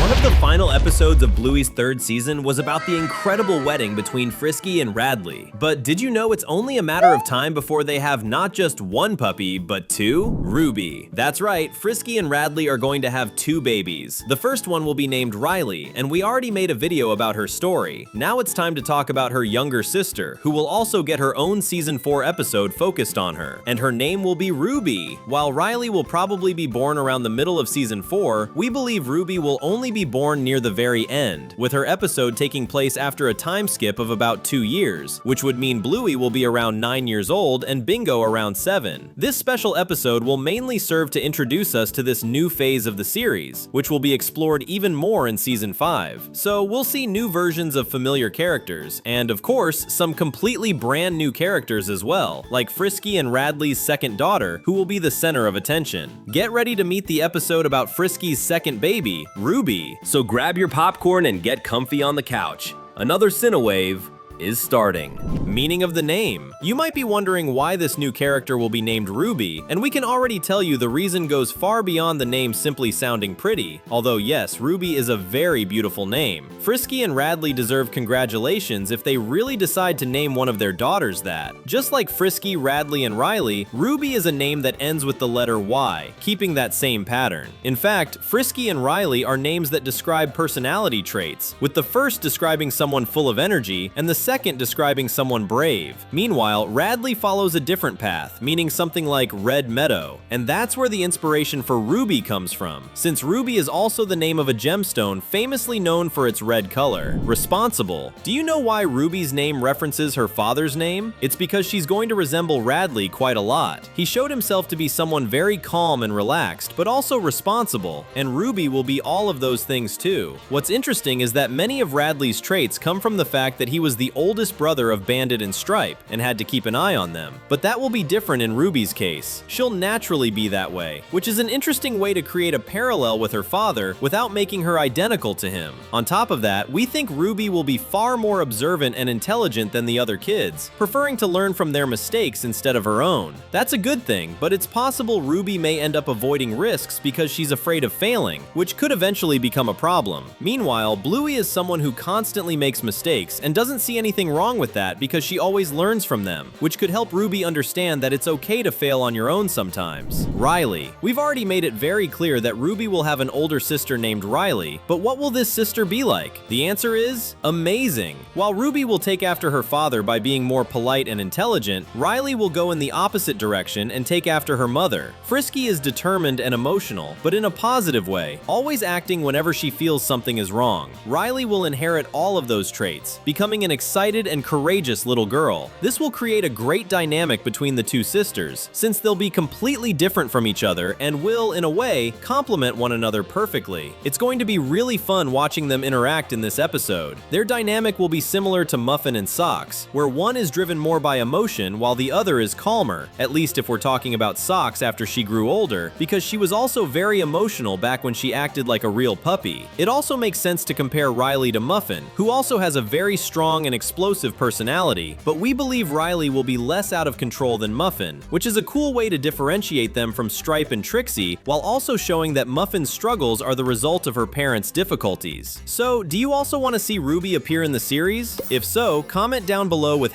One of the final episodes of Bluey's third season was about the incredible wedding between Frisky and Radley. But did you know it's only a matter of time before they have not just one puppy, but two? Ruby. That's right, Frisky and Radley are going to have two babies. The first one will be named Riley, and we already made a video about her story. Now it's time to talk about her younger sister, who will also get her own season 4 episode focused on her, and her name will be Ruby. While Riley will probably be born around the middle of season 4, we believe Ruby will only be born near the very end, with her episode taking place after a time skip of about 2 years, which would mean Bluey will be around 9 years old and Bingo around 7. This special episode will mainly serve to introduce us to this new phase of the series, which will be explored even more in season 5. So we'll see new versions of familiar characters, and of course, some completely brand new characters as well, like Frisky and Radley's second daughter, who will be the center of attention. Get ready to meet the episode about Frisky's second baby, Ruby. So grab your popcorn and get comfy on the couch. Another Cinewave is starting. Meaning of the name. You might be wondering why this new character will be named Ruby, and we can already tell you the reason goes far beyond the name simply sounding pretty. Although yes, Ruby is a very beautiful name. Frisky and Radley deserve congratulations if they really decide to name one of their daughters that. Just like Frisky, Radley, and Riley, Ruby is a name that ends with the letter Y, keeping that same pattern. In fact, Frisky and Riley are names that describe personality traits, with the first describing someone full of energy, and the second describing someone brave. Meanwhile, Radley follows a different path, meaning something like Red Meadow, and that's where the inspiration for Ruby comes from, since Ruby is also the name of a gemstone famously known for its red color. Responsible. Do you know why Ruby's name references her father's name? It's because she's going to resemble Radley quite a lot. He showed himself to be someone very calm and relaxed, but also responsible, and Ruby will be all of those things too. What's interesting is that many of Radley's traits come from the fact that he was the oldest brother of Bandit and Stripe and had to keep an eye on them. But that will be different in Ruby's case. She'll naturally be that way, which is an interesting way to create a parallel with her father without making her identical to him. On top of that, we think Ruby will be far more observant and intelligent than the other kids, preferring to learn from their mistakes instead of her own. That's a good thing, but it's possible Ruby may end up avoiding risks because she's afraid of failing, which could eventually become a problem. Meanwhile, Bluey is someone who constantly makes mistakes and doesn't see anything wrong with that because she always learns from them, which could help Ruby understand that it's okay to fail on your own sometimes. Riley. We've already made it very clear that Ruby will have an older sister named Riley, but what will this sister be like? The answer is amazing. While Ruby will take after her father by being more polite and intelligent, Riley will go in the opposite direction and take after her mother. Frisky is determined and emotional, but in a positive way, always acting whenever she feels something is wrong. Riley will inherit all of those traits, becoming an excited and courageous little girl. This will create a great dynamic between the two sisters, since they'll be completely different from each other and will, in a way, complement one another perfectly. It's going to be really fun watching them interact in this episode. Their dynamic will be similar to Muffin and Socks, where one is driven more by emotion while the other is calmer, at least if we're talking about Socks after she grew older, because she was also very emotional back when she acted like a real puppy. It also makes sense to compare Riley to Muffin, who also has a very strong and explosive personality, but we believe Riley will be less out of control than Muffin, which is a cool way to differentiate them from Stripe and Trixie, while also showing that Muffin's struggles are the result of her parents' difficulties. So, do you also want to see Ruby appear in the series? If so, comment down below with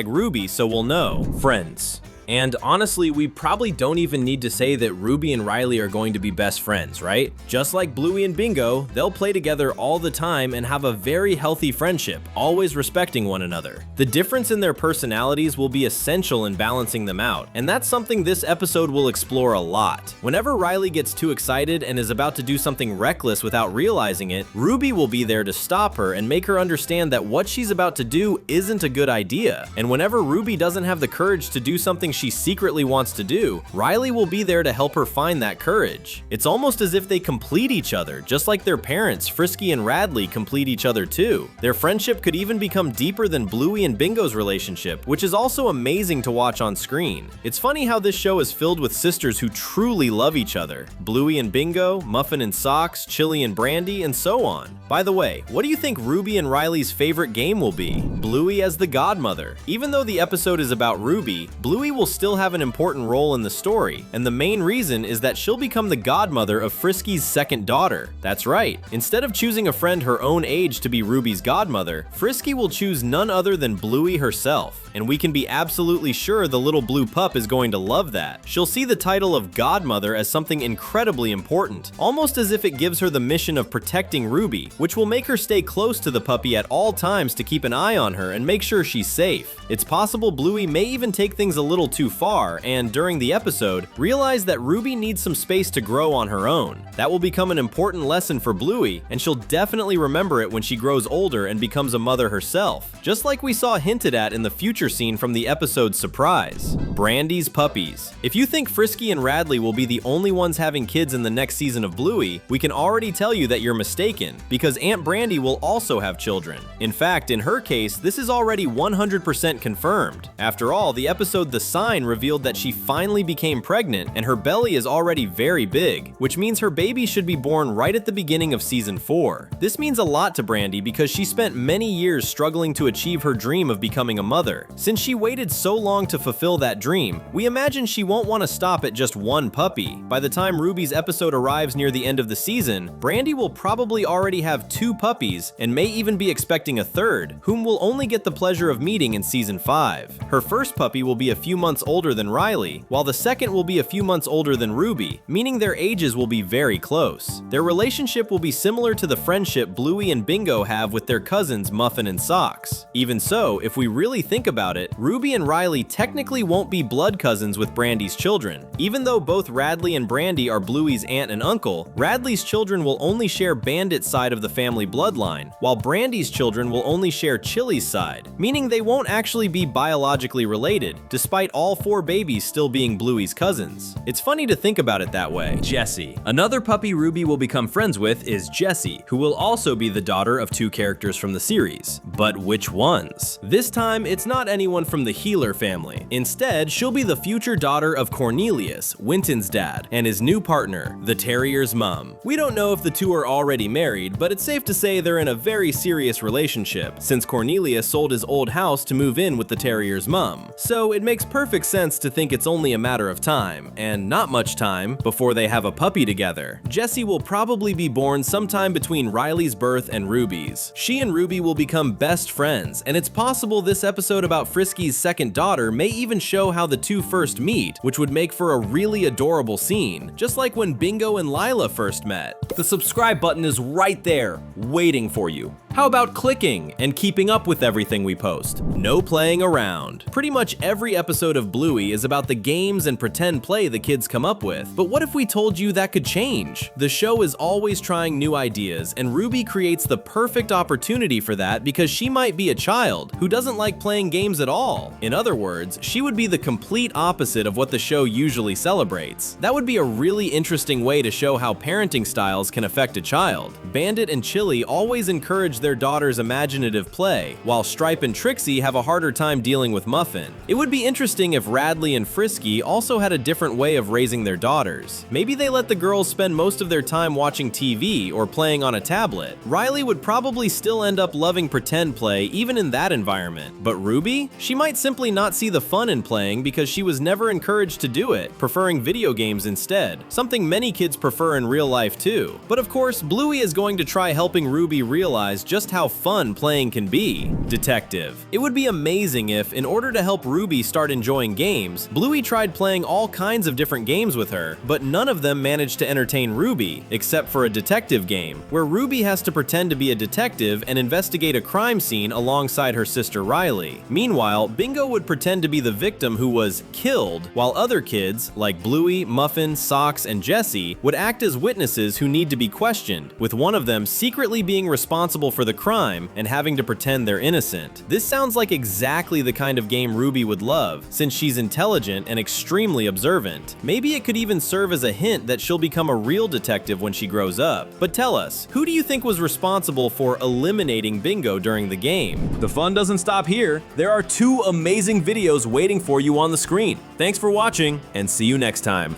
#Ruby so we'll know. Friends. And honestly, we probably don't even need to say that Ruby and Riley are going to be best friends, right? Just like Bluey and Bingo, they'll play together all the time and have a very healthy friendship, always respecting one another. The difference in their personalities will be essential in balancing them out, and that's something this episode will explore a lot. Whenever Riley gets too excited and is about to do something reckless without realizing it, Ruby will be there to stop her and make her understand that what she's about to do isn't a good idea. And whenever Ruby doesn't have the courage to do something she secretly wants to do, Riley will be there to help her find that courage. It's almost as if they complete each other, just like their parents, Frisky and Radley, complete each other too. Their friendship could even become deeper than Bluey and Bingo's relationship, which is also amazing to watch on screen. It's funny how this show is filled with sisters who truly love each other. Bluey and Bingo, Muffin and Socks, Chili and Brandy, and so on. By the way, what do you think Ruby and Riley's favorite game will be? Bluey as the godmother. Even though the episode is about Ruby, Bluey will still have an important role in the story, and the main reason is that she'll become the godmother of Frisky's second daughter. That's right, instead of choosing a friend her own age to be Ruby's godmother, Frisky will choose none other than Bluey herself, and we can be absolutely sure the little blue pup is going to love that. She'll see the title of godmother as something incredibly important, almost as if it gives her the mission of protecting Ruby, which will make her stay close to the puppy at all times to keep an eye on her and make sure she's safe. It's possible Bluey may even take things a little too far and, during the episode, realize that Ruby needs some space to grow on her own. That will become an important lesson for Bluey, and she'll definitely remember it when she grows older and becomes a mother herself, just like we saw hinted at in the future scene from the episode Surprise. Brandy's puppies. If you think Frisky and Radley will be the only ones having kids in the next season of Bluey, we can already tell you that you're mistaken, because Aunt Brandy will also have children. In fact, in her case, this is already 100% confirmed. After all, the episode The Sign revealed that she finally became pregnant, and her belly is already very big, which means her baby should be born right at the beginning of season 4. This means a lot to Brandy because she spent many years struggling to achieve her dream of becoming a mother. Since she waited so long to fulfill that dream, we imagine she won't want to stop at just one puppy. By the time Ruby's episode arrives near the end of the season, Brandy will probably already have 2 puppies and may even be expecting a third, whom we'll only get the pleasure of meeting in season 5. Her first puppy will be a few months older than Riley, while the second will be a few months older than Ruby, meaning their ages will be very close. Their relationship will be similar to the friendship Bluey and Bingo have with their cousins Muffin and Socks. Even so, if we really think about it, Ruby and Riley technically won't be blood cousins with Brandy's children. Even though both Radley and Brandy are Bluey's aunt and uncle, Radley's children will only share Bandit's side of the family bloodline, while Brandy's children will only share Chili's side, meaning they won't actually be biologically related, despite all 4 babies still being Bluey's cousins. It's funny to think about it that way. Jessie. Another puppy Ruby will become friends with is Jessie, who will also be the daughter of 2 characters from the series. But which ones? This time, it's not anyone from the Healer family. Instead, she'll be the future daughter of Cornelius, Winton's dad, and his new partner, the terrier's mom. We don't know if the two are already married, but it's safe to say they're in a very serious relationship, since Cornelius sold his old house to move in with the terrier's mom. So it makes perfect sense to think it's only a matter of time, and not much time, before they have a puppy together. Jessie will probably be born sometime between Riley's birth and Ruby's. She and Ruby will become best friends, and it's possible this episode about Frisky's second daughter may even show how the two first meet, which would make for a really adorable scene, just like when Bingo and Lila first met. The subscribe button is right there, waiting for you. How about clicking and keeping up with everything we post? No playing around. Pretty much every episode of Bluey is about the games and pretend play the kids come up with, but what if we told you that could change? The show is always trying new ideas, and Ruby creates the perfect opportunity for that because she might be a child who doesn't like playing games at all. In other words, she would be the complete opposite of what the show usually celebrates. That would be a really interesting way to show how parenting styles can affect a child. Bandit and Chili always encourage their daughter's imaginative play, while Stripe and Trixie have a harder time dealing with Muffin. It would be interesting if Radley and Frisky also had a different way of raising their daughters. Maybe they let the girls spend most of their time watching TV or playing on a tablet. Riley would probably still end up loving pretend play even in that environment. But Ruby? She might simply not see the fun in playing because she was never encouraged to do it, preferring video games instead, something many kids prefer in real life too. But of course, Bluey is going to try helping Ruby realize just how fun playing can be. Detective. It would be amazing if, in order to help Ruby start enjoying games, Bluey tried playing all kinds of different games with her, but none of them managed to entertain Ruby, except for a detective game, where Ruby has to pretend to be a detective and investigate a crime scene alongside her sister Riley. Meanwhile, Bingo would pretend to be the victim who was killed, while other kids, like Bluey, Muffin, Socks, and Jessie, would act as witnesses who need to be questioned, with one of them secretly being responsible for the crime and having to pretend they're innocent. This sounds like exactly the kind of game Ruby would love, since she's intelligent and extremely observant. Maybe it could even serve as a hint that she'll become a real detective when she grows up. But tell us, who do you think was responsible for eliminating Bingo during the game? The fun doesn't stop here. There are 2 amazing videos waiting for you on the screen. Thanks for watching, and see you next time.